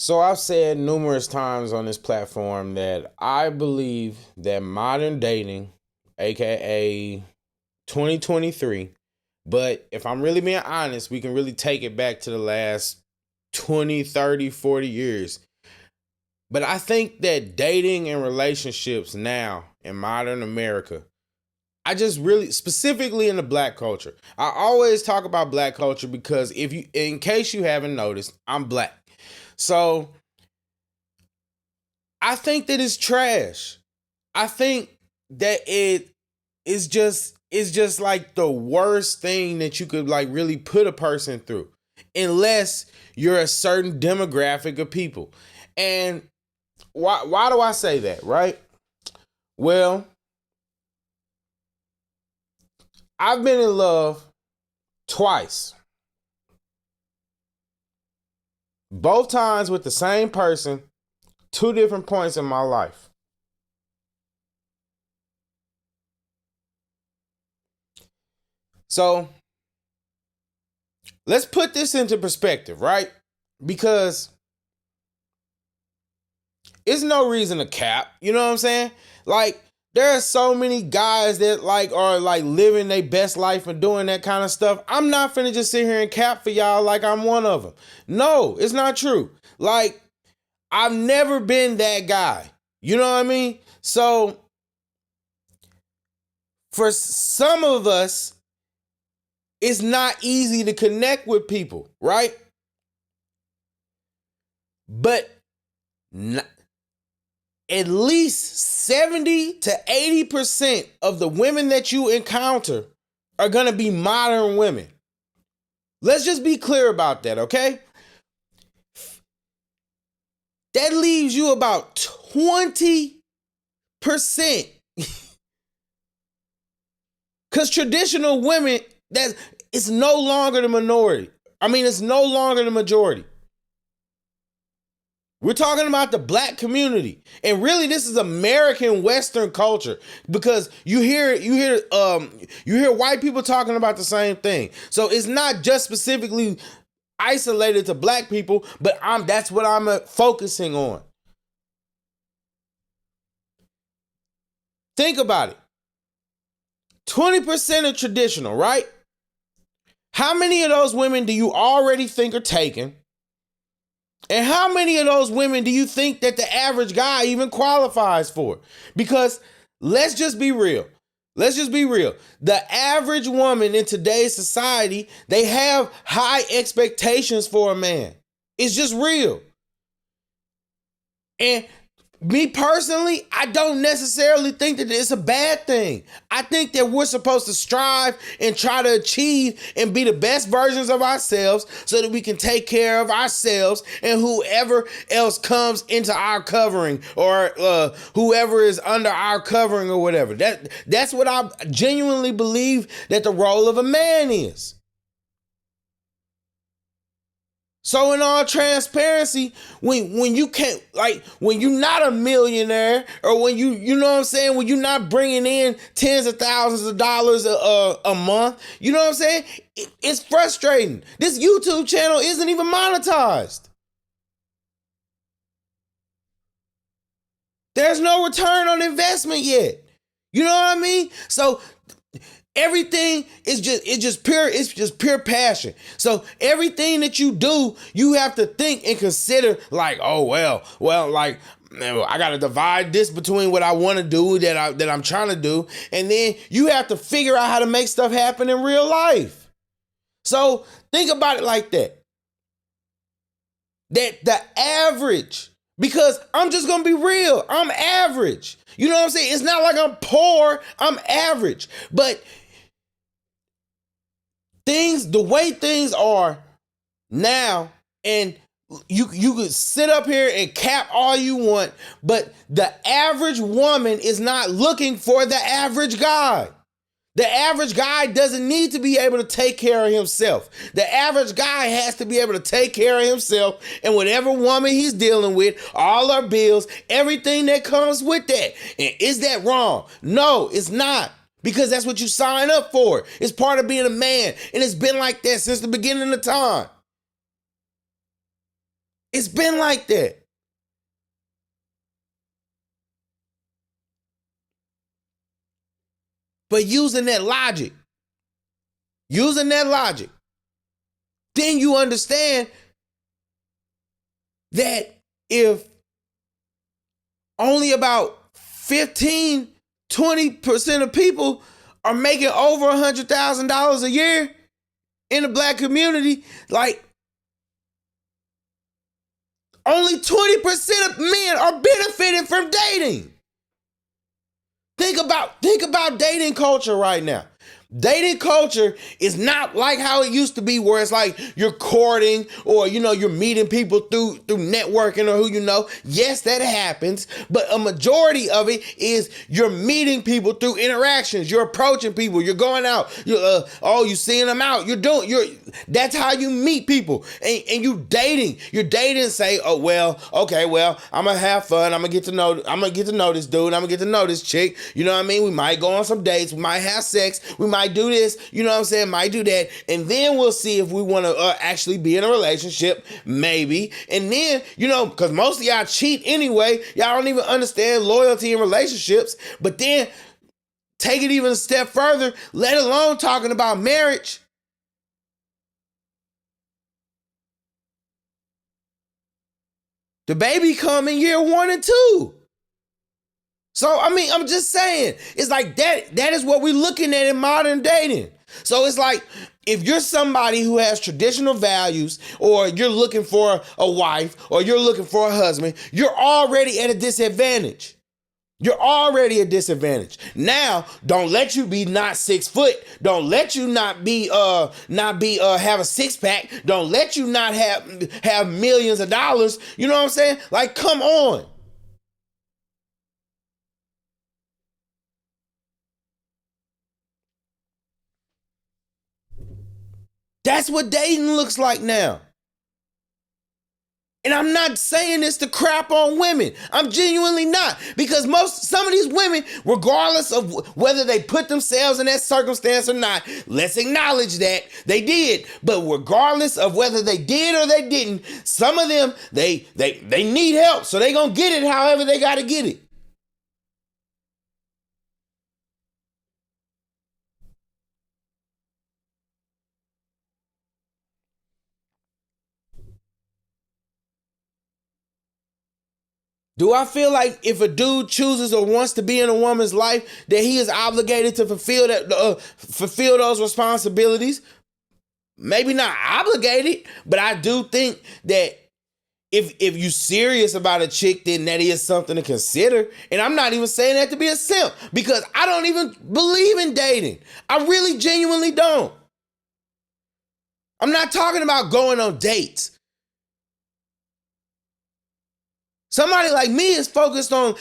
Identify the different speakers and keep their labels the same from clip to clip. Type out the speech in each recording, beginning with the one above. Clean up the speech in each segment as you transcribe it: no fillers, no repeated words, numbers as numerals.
Speaker 1: So I've said numerous times on this platform that I believe that modern dating, aka 2023, but if I'm really being honest, we can really take it back to the last 20, 30, 40 years. But I think that dating and relationships now in modern America, I just really specifically in the black culture. I always talk about black culture because in case you haven't noticed, I'm black. So I think that it's trash. I think that it's just like the worst thing that you could like really put a person through, unless you're a certain demographic of people. And why do I say that, right? Well, I've been in love twice. Both times with the same person, two different points in my life. So let's put this into perspective, right? Because it's no reason to cap, you know what I'm saying? Like, there are so many guys that like are like living their best life and doing that kind of stuff. I'm not finna just sit here and cap for y'all like I'm one of them. No, it's not true. Like, I've never been that guy. You know what I mean? So for some of us, it's not easy to connect with people, right? But at least 70 to 80% of the women that you encounter are going to be modern women. Let's just be clear about that, okay? That leaves you about 20%. Because traditional women, it's no longer the minority. I mean, it's no longer the majority. We're talking about the black community. And really, this is American Western culture, because you hear white people talking about the same thing. So it's not just specifically isolated to black people, but that's what I'm focusing on. Think about it. 20% are traditional, right? How many of those women do you already think are taken? And how many of those women do you think that the average guy even qualifies for? Because let's just be real. The average woman in today's society, they have high expectations for a man. It's just real. And me personally, I don't necessarily think that it's a bad thing. I think that we're supposed to strive and try to achieve and be the best versions of ourselves so that we can take care of ourselves and whoever else comes into our covering, or whoever is under our covering or whatever. That's what I genuinely believe that the role of a man is. So in all transparency, when you can't, like, when you're not a millionaire, or when you know what I'm saying, when you're not bringing in tens of thousands of dollars a month, you know what I'm saying? It's frustrating. This YouTube channel isn't even monetized. There's no return on investment yet. You know what I mean? So everything is just pure passion. So everything that you do, you have to think and consider like, oh, well, like, I got to divide this between what I want to do that I'm trying to do. And then you have to figure out how to make stuff happen in real life. So think about it like that. That the average, because I'm just going to be real, I'm average. You know what I'm saying? It's not like I'm poor, I'm average. But the way things are now, and you could sit up here and cap all you want, but the average woman is not looking for the average guy. The average guy doesn't need to be able to take care of himself. The average guy has to be able to take care of himself and whatever woman he's dealing with, all her bills, everything that comes with that. And is that wrong? No, it's not. Because that's what you sign up for. It's part of being a man. And it's been like that since the beginning of time. It's been like that. But using that logic, then you understand that if only about 15, 20% of people are making over $100,000 a year in the black community, like only 20% of men are benefiting from dating. Think about dating culture right now. Dating culture is not like how it used to be, where it's like you're courting or, you're meeting people through networking or who you know. Yes, that happens, but a majority of it is you're meeting people through interactions. You're approaching people. You're going out. You're seeing them out. That's how you meet people. And you dating. You're dating and say, oh, well, okay, well, I'm gonna have fun. I'm gonna get to know this dude. I'm gonna get to know this chick. You know what I mean? We might go on some dates. We might have sex. We might do this, might do that, and then we'll see if we want to actually be in a relationship, maybe. And then, because most of y'all cheat anyway, y'all don't even understand loyalty in relationships, but then take it even a step further, let alone talking about marriage. The baby come in year 1 and 2. So, I'm just saying, it's like that is what we're looking at in modern dating. So it's like, if you're somebody who has traditional values, or you're looking for a wife, or you're looking for a husband, you're already at a disadvantage. Now, don't let you be not 6 foot. Don't let you not be have a six pack. Don't let you not have millions of dollars. You know what I'm saying? Like, come on. That's what dating looks like now. And I'm not saying this to crap on women. I'm genuinely not. Because some of these women, regardless of whether they put themselves in that circumstance or not, let's acknowledge that they did. But regardless of whether they did or they didn't, some of them, they need help. So they gonna get it however they gotta get it. Do I feel like if a dude chooses or wants to be in a woman's life, that he is obligated to fulfill those responsibilities? Maybe not obligated, but I do think that if you're serious about a chick, then that is something to consider. And I'm not even saying that to be a simp, because I don't even believe in dating. I really genuinely don't. I'm not talking about going on dates. Somebody like me is focused on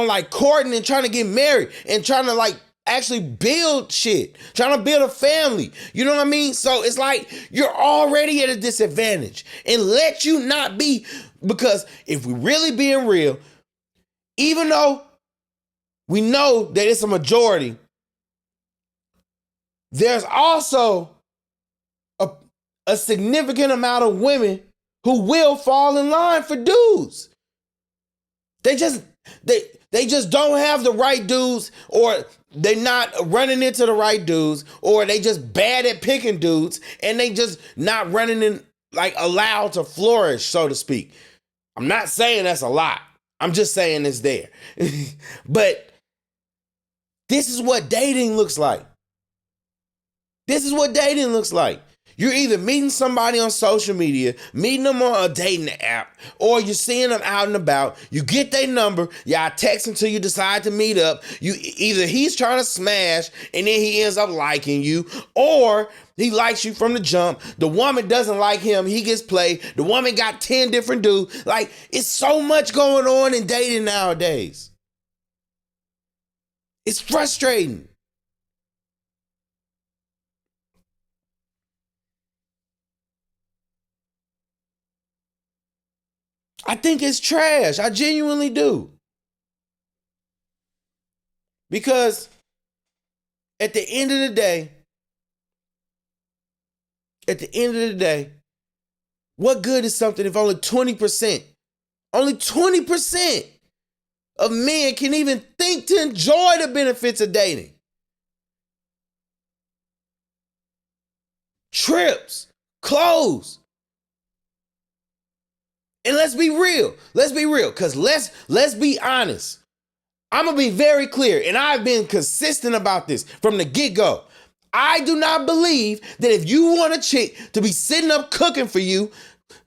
Speaker 1: like courting and trying to get married and trying to like actually build shit, trying to build a family. You know what I mean? So it's like you're already at a disadvantage, and let you not be, because if we really being real, even though we know that it's a majority, there's also a significant amount of women who will fall in line for dudes. They just don't have the right dudes, or they're not running into the right dudes, or they just bad at picking dudes, and they just not running in, like, allowed to flourish, so to speak. I'm not saying that's a lot. I'm just saying it's there. But this is what dating looks like. You're either meeting somebody on social media, meeting them on a dating app, or you're seeing them out and about. You get their number, y'all text until you decide to meet up. Either he's trying to smash and then he ends up liking you, or he likes you from the jump. The woman doesn't like him, he gets played. The woman got 10 different dudes. Like, it's so much going on in dating nowadays. It's frustrating. I think it's trash. I genuinely do. Because at the end of the day, What good is something if only 20%, only 20% of men can even think to enjoy the benefits of dating? Trips, clothes. And let's be real. Let's be real. Because let's be honest. I'm going to be very clear. And I've been consistent about this from the get-go. I do not believe that if you want a chick to be sitting up cooking for you,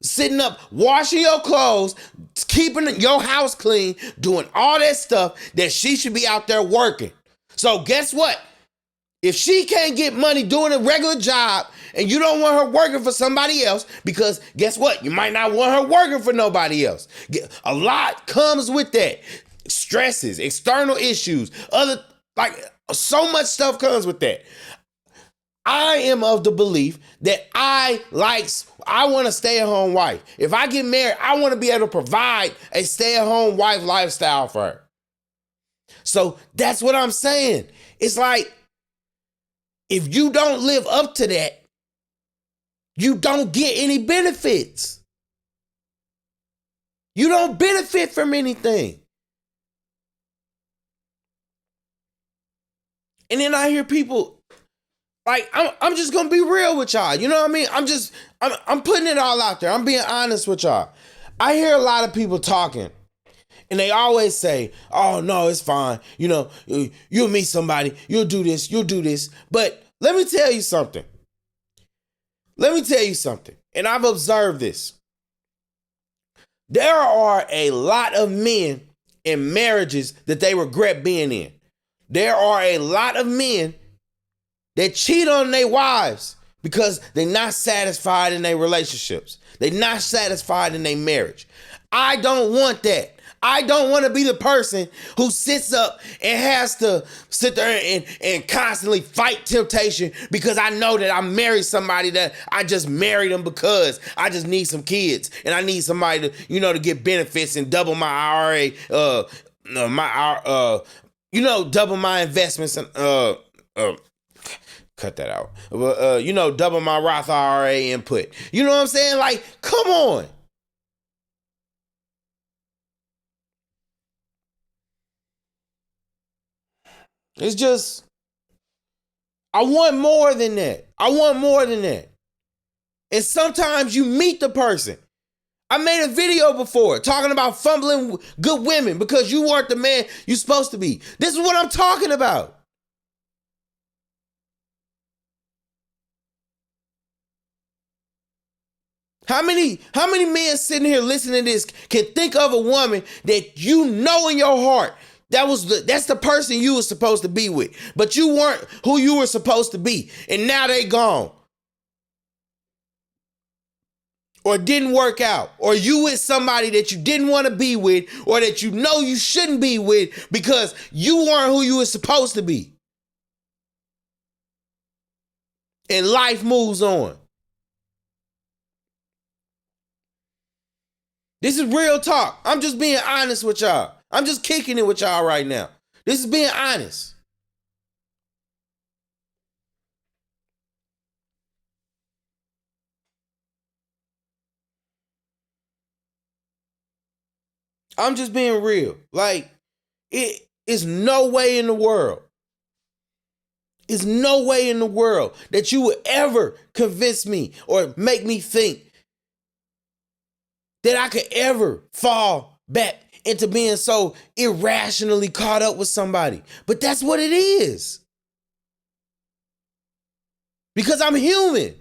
Speaker 1: sitting up washing your clothes, keeping your house clean, doing all that stuff, that she should be out there working. So guess what? If she can't get money doing a regular job and you don't want her working for somebody else, because guess what? You might not want her working for nobody else. A lot comes with that. Stresses, external issues, so much stuff comes with that. I am of the belief that I want a stay-at-home wife. If I get married, I want to be able to provide a stay-at-home wife lifestyle for her. So that's what I'm saying. It's like, if you don't live up to that, you don't get any benefits. You don't benefit from anything. And then I hear people, like, I'm just going to be real with y'all. You know what I mean? I'm putting it all out there. I'm being honest with y'all. I hear a lot of people talking, and they always say, oh, no, it's fine. You know, you'll meet somebody, you'll do this. But let me tell you something. And I've observed this. There are a lot of men in marriages that they regret being in. There are a lot of men that cheat on their wives because they're not satisfied in their relationships. They're not satisfied in their marriage. I don't want that. I don't want to be the person who sits up and has to sit there and constantly fight temptation because I know that I married somebody that I just married them because I just need some kids and I need somebody to, to get benefits and double my IRA, double my investments and, cut that out. Double my Roth IRA input. You know what I'm saying? Like, come on. It's just, I want more than that. And sometimes you meet the person. I made a video before talking about fumbling good women because you weren't the man you're supposed to be. This is what I'm talking about. How many men sitting here listening to this can think of a woman that you know in your heart that's the person you were supposed to be with, but you weren't who you were supposed to be, and now they gone, or didn't work out, or you with somebody that you didn't want to be with, or that you know you shouldn't be with because you weren't who you were supposed to be, and life moves on. This is real talk. I'm just being honest with y'all. I'm just kicking it with y'all right now. This is being honest. I'm just being real. Like, it is no way in the world. It's no way in the world that you would ever convince me or make me think that I could ever fall back into being so irrationally caught up with somebody. But that's what it is. Because I'm human.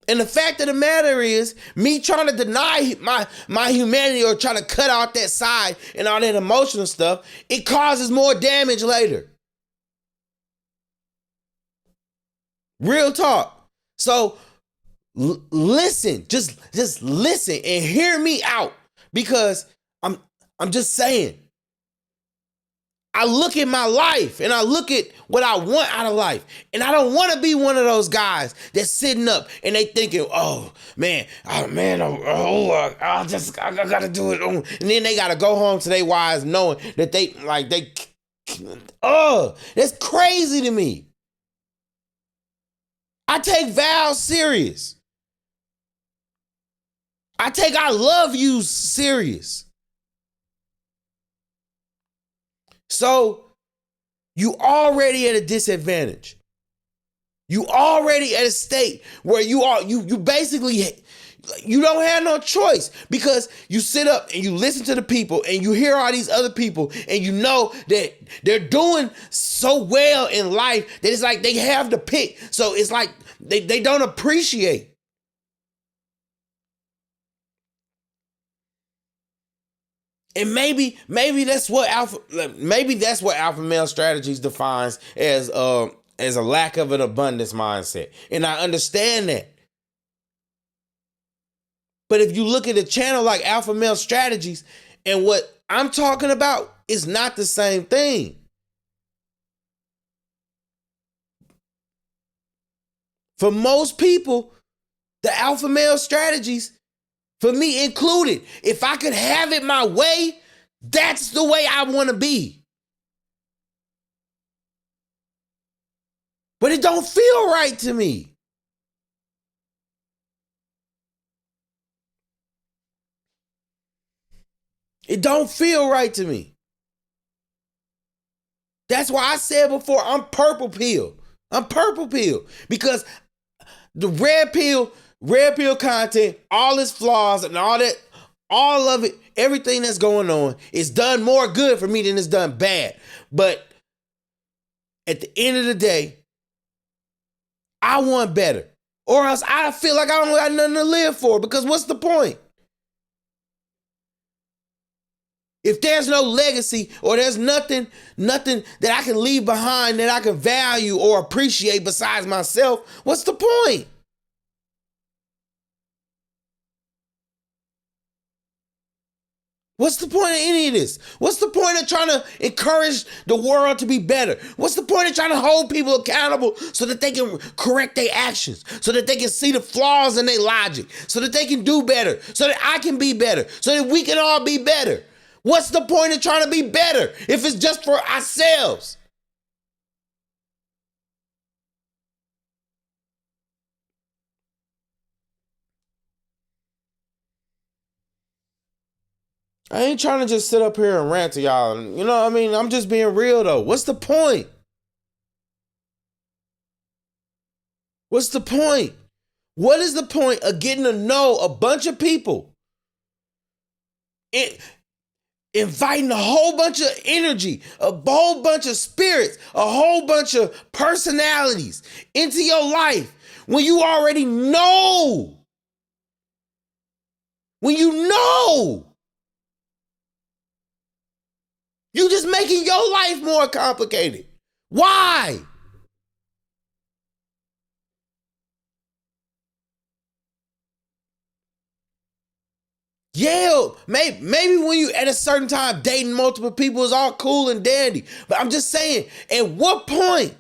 Speaker 1: And the fact of the matter is, me trying to deny my humanity or trying to cut out that side and all that emotional stuff, it causes more damage later. Real talk. So listen, just listen and hear me out, because I'm just saying, I look at my life and I look at what I want out of life, and I don't want to be one of those guys that's sitting up and they thinking, I gotta do it, and then they gotta go home to their wives knowing that that's crazy to me. I take vows serious. I take I love you serious. So you already at a disadvantage. You already at a state where you basically, you don't have no choice, because you sit up and you listen to the people and you hear all these other people and you know that they're doing so well in life that it's like they have to pick. So it's like they don't appreciate. And maybe that's what alpha male strategies defines as a lack of an abundance mindset. And I understand that. But if you look at a channel like Alpha Male Strategies, and what I'm talking about is not the same thing. For most people, the Alpha Male Strategies, for me included, if I could have it my way, that's the way I want to be. But it don't feel right to me. It don't feel right to me. That's why I said before, I'm purple pill. I'm purple pill. Because the red pill content, all its flaws and all that, all of it, everything that's going on is done more good for me than it's done bad. But at the end of the day, I want better. Or else I feel like I don't got nothing to live for, because what's the point? If there's no legacy, or there's nothing that I can leave behind that I can value or appreciate besides myself, what's the point? What's the point of any of this? What's the point of trying to encourage the world to be better? What's the point of trying to hold people accountable so that they can correct their actions, so that they can see the flaws in their logic, so that they can do better, so that I can be better, so that we can all be better? What's the point of trying to be better if it's just for ourselves? I ain't trying to just sit up here and rant to y'all. You know what I mean? I'm just being real though. What's the point? What's the point? What is the point of getting to know a bunch of people? Inviting a whole bunch of energy, a whole bunch of spirits, a whole bunch of personalities into your life when you already know. When you know. You just making your life more complicated. Why? Yeah, maybe when you at a certain time dating multiple people is all cool and dandy. But I'm just saying, at what point?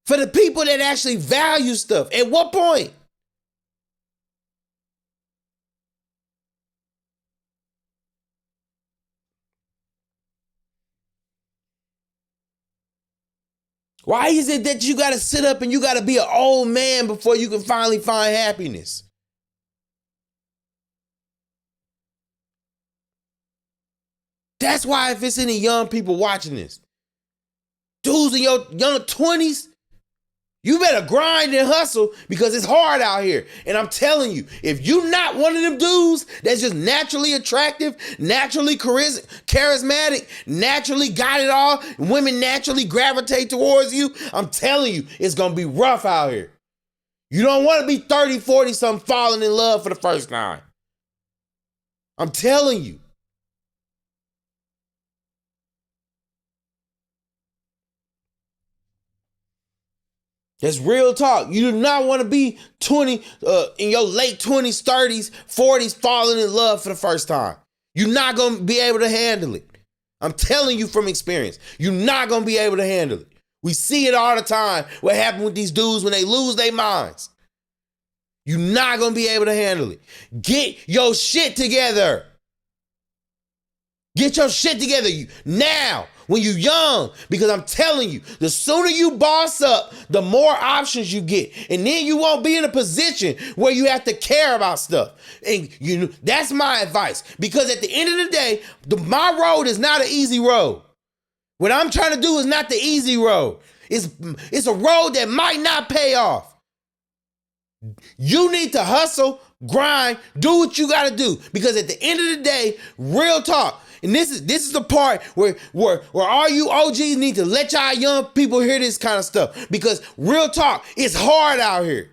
Speaker 1: For the people that actually value stuff, at what point? Why is it that you got to sit up and you got to be an old man before you can finally find happiness? That's why if it's any young people watching this, dudes in your young 20s, you better grind and hustle, because it's hard out here. And I'm telling you, if you not one of them dudes that's just naturally attractive, naturally charismatic, naturally got it all, women naturally gravitate towards you, I'm telling you, it's going to be rough out here. You don't want to be 30, 40 something falling in love for the first time. I'm telling you. That's real talk. You do not want to be 20 in your late 20s, 30s, 40s falling in love for the first time. You're not going to be able to handle it. I'm telling you from experience. You're not going to be able to handle it. We see it all the time. What happened with these dudes when they lose their minds. You're not going to be able to handle it. Get your shit together. Get your shit together now. when you're young, because I'm telling you, the sooner you boss up, the more options you get. And then you won't be in a position where you have to care about stuff. And that's my advice. Because at the end of the day, my road is not an easy road. What I'm trying to do is not the easy road. It's a road that might not pay off. You need to hustle, grind, do what you got to do. Because at the end of the day, real talk, and this is the part where all you OGs need to let y'all young people hear this kind of stuff. Because real talk, it's hard out here.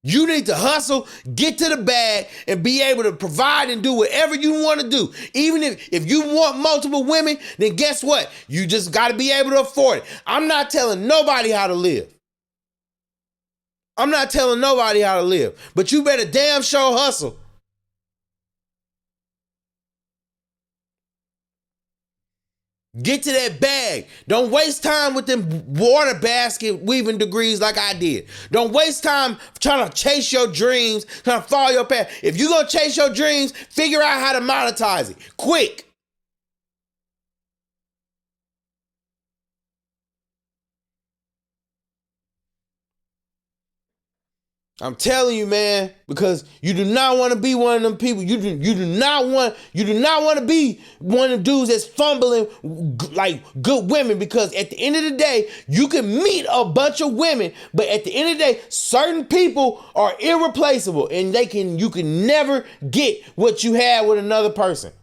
Speaker 1: You need to hustle, get to the bag, and be able to provide and do whatever you want to do. Even if you want multiple women, then guess what? You just got to be able to afford it. I'm not telling nobody how to live. I'm not telling nobody how to live. But you better damn sure hustle. Get to that bag. Don't waste time with them water basket weaving degrees like I did. Don't waste time trying to chase your dreams, trying to follow your path. If you're going to chase your dreams, figure out how to monetize it. Quick. I'm telling you, man, because you do not want to be one of them people. You do not want to be one of them dudes that's fumbling like good women, because at the end of the day, you can meet a bunch of women, but at the end of the day, certain people are irreplaceable and you can never get what you had with another person.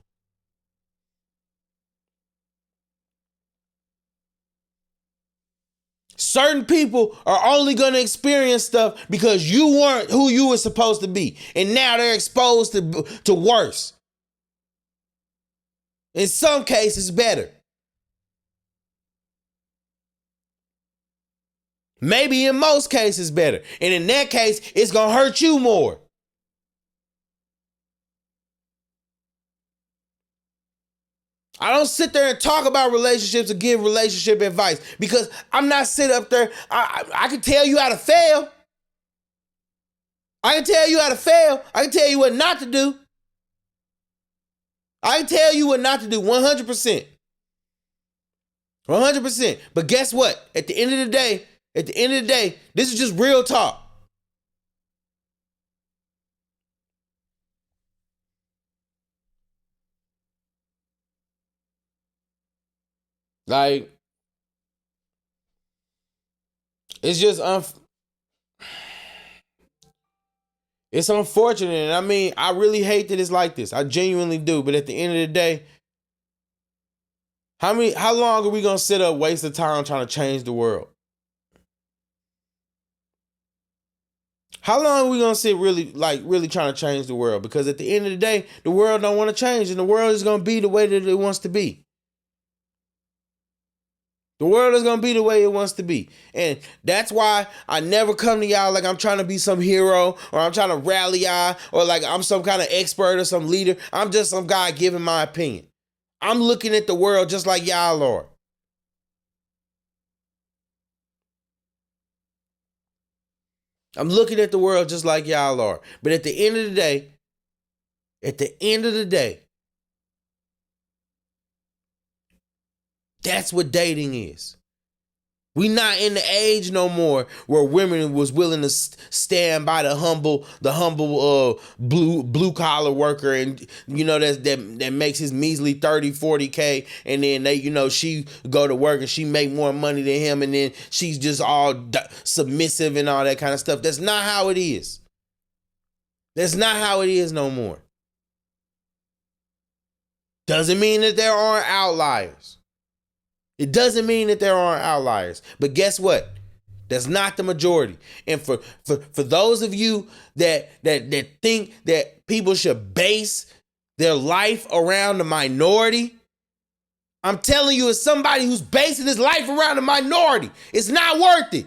Speaker 1: Certain people are only going to experience stuff because you weren't who you were supposed to be. And now they're exposed to worse. In some cases, better. Maybe in most cases, better. And in that case, it's going to hurt you more. I don't sit there and talk about relationships or give relationship advice, because I'm not sitting up there. I can tell you how to fail. I can tell you how to fail. I can tell you what not to do. I can tell you what not to do 100%. 100%. But guess what? At the end of the day, this is just real talk. Like, it's just it's unfortunate. And I mean, I really hate that it's like this. I genuinely do. But at the end of the day, how long are we gonna sit up, waste the time trying to change the world? How long are we gonna sit really trying to change the world? Because at the end of the day, the world don't want to change, and the world is gonna be the way that it wants to be. The world is going to be the way it wants to be. And that's why I never come to y'all like I'm trying to be some hero, or I'm trying to rally y'all, or like I'm some kind of expert or some leader. I'm just some guy giving my opinion. I'm looking at the world just like y'all are. I'm looking at the world just like y'all are. But at the end of the day, that's what dating is. We not in the age no more where women was willing to stand by the humble blue collar worker, and that makes his measly 30-40K, and then she go to work and she make more money than him, and then she's just all submissive and all that kind of stuff. That's not how it is. That's not how it is no more. Doesn't mean that there aren't outliers. It doesn't mean that there aren't outliers. But guess what? That's not the majority. And for those of you that think that people should base their life around the minority, I'm telling you, as somebody who's basing his life around the minority, it's not worth it.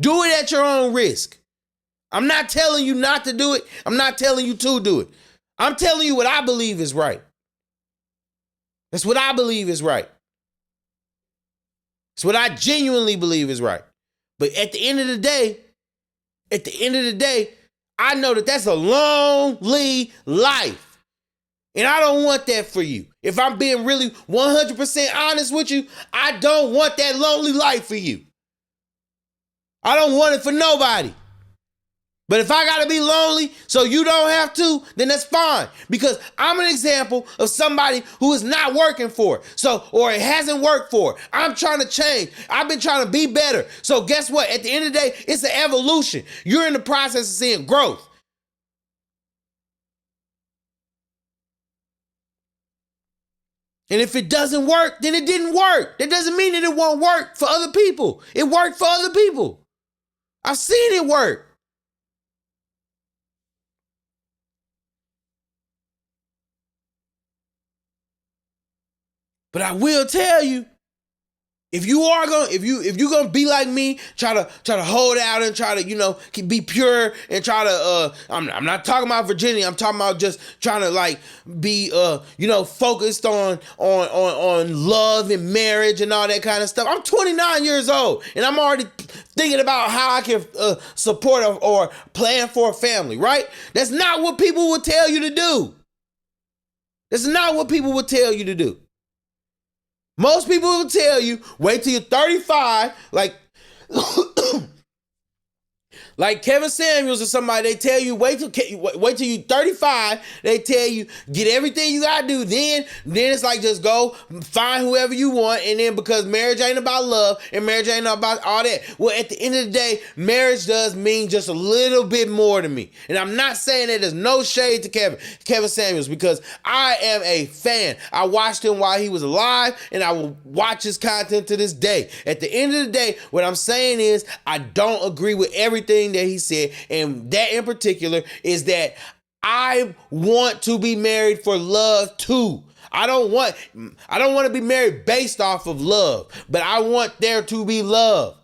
Speaker 1: Do it at your own risk. I'm not telling you not to do it. I'm not telling you to do it. I'm telling you what I believe is right. That's what I believe is right. It's what I genuinely believe is right. But at the end of the day, I know that that's a lonely life. And I don't want that for you. If I'm being really 100% honest with you, I don't want that lonely life for you. I don't want it for nobody. But if I gotta be lonely so you don't have to, then that's fine. Because I'm an example of somebody who is not working for it. So, or it hasn't worked for it. I'm trying to change. I've been trying to be better. So guess what? At the end of the day, it's an evolution. You're in the process of seeing growth. And if it doesn't work, then it didn't work. That doesn't mean that it won't work for other people. It worked for other people. I've seen it work. But I will tell you, if you're gonna be like me, try to hold out and try to, be pure and try to I'm not talking about virginity, I'm talking about just trying to like be focused on love and marriage and all that kind of stuff. I'm 29 years old and I'm already thinking about how I can support or plan for a family, right? That's not what people would tell you to do. That's not what people would tell you to do. Most people will tell you, wait till you're 35, like Kevin Samuels or somebody, they tell you, wait till you 35, they tell you, get everything you gotta do, then it's like just go find whoever you want, and then because marriage ain't about love, and marriage ain't about all that. Well, at the end of the day, marriage does mean just a little bit more to me. And I'm not saying that there's no shade to Kevin Samuels, because I am a fan. I watched him while he was alive, and I will watch his content to this day. At the end of the day, what I'm saying is, I don't agree with everything that he said, and that in particular is that I want to be married for love too. I don't want to be married based off of love, but I want there to be love.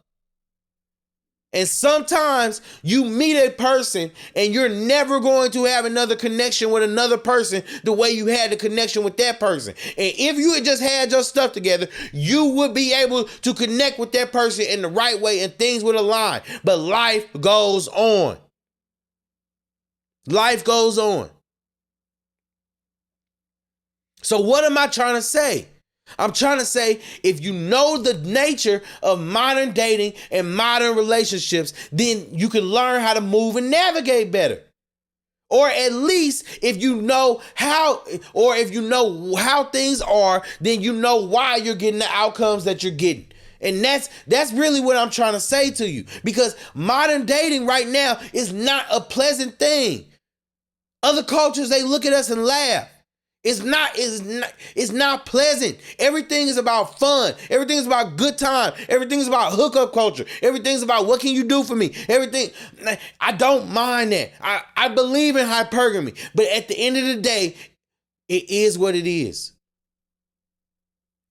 Speaker 1: And sometimes you meet a person and you're never going to have another connection with another person the way you had the connection with that person. And if you had just had your stuff together, you would be able to connect with that person in the right way and things would align. But life goes on. Life goes on. So what am I trying to say? I'm trying to say, if you know the nature of modern dating and modern relationships, then you can learn how to move and navigate better. Or at least if you know how things are, then you know why you're getting the outcomes that you're getting. And that's really what I'm trying to say to you. Because modern dating right now is not a pleasant thing. Other cultures, they look at us and laugh. It's not pleasant. Everything is about fun. Everything is about good time. Everything is about hookup culture. Everything's about what can you do for me? Everything. I don't mind that. I believe in hypergamy. But at the end of the day, it is what it is.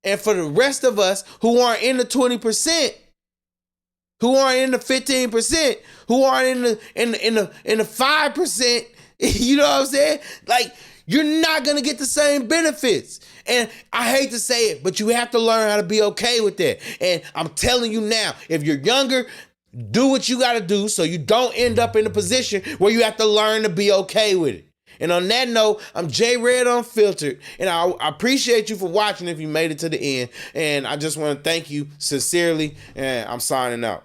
Speaker 1: And for the rest of us who aren't in the 20%, who aren't in the 15%, who aren't in the 5%, you know what I'm saying? Like, you're not going to get the same benefits. And I hate to say it, but you have to learn how to be okay with that. And I'm telling you now, if you're younger, do what you got to do so you don't end up in a position where you have to learn to be okay with it. And on that note, I'm JayyRedd Unfiltered, and I appreciate you for watching if you made it to the end. And I just want to thank you sincerely, and I'm signing out.